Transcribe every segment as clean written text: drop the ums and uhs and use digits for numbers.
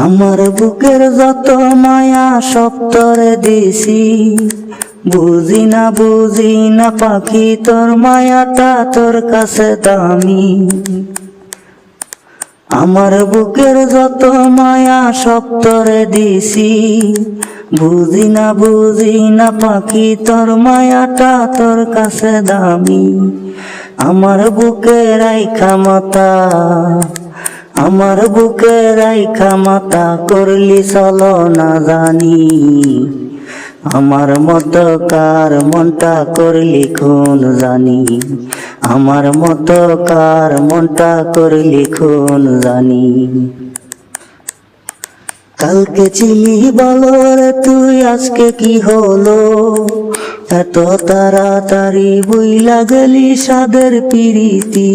আমার বুকের যত মায়া সব তরে দিছি, বুঝি না পাখি তোর মায়াটা তোর কাছে দামি। আমার বুকের যত মায়া সব তরে দিছি, বুঝি না পাখি তোর মায়াটা তোর কাছে দামি। আমার বুকের রাইখা মাতা, আমার বুকে রাইখা মাতা করলি চলো না জানি। আমার মতো কার মনটা করলি খুন জানি, আমার মতো কার মনটা করলি খুন জানি। কালকে ছিলি ভালো রে তুই, আজকে কি হলো? এত তাড়াতাড়ি বুইলা গেলি সাদের পিরিতি।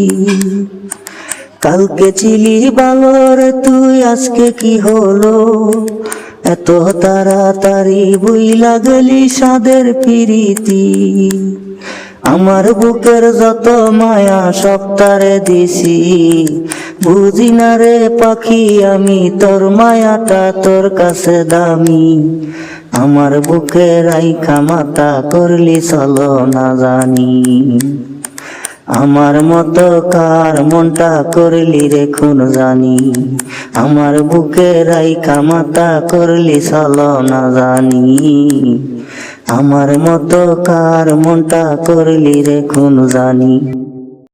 কালকে ছিলি ভালো রে তুই, আজকে কি হলো? এত তাড়াতাড়ি বুইলা গেলি সাদের পিরিতি। আমার বুকের যত মায়া সব তারে দিছি, বুঝি না রে পাখি আমি তোর মায়াটা তোর কাছে দামি। আমার বুকে রাইখা মাতা করলি চলো না জানি। আমার মতো কার মনটা করলি রে খুন জানি, আমার বুকে রাইখা মাতা করলি চলো না জানি। আমার মতো কার মনটা করলি রে খুন জানি।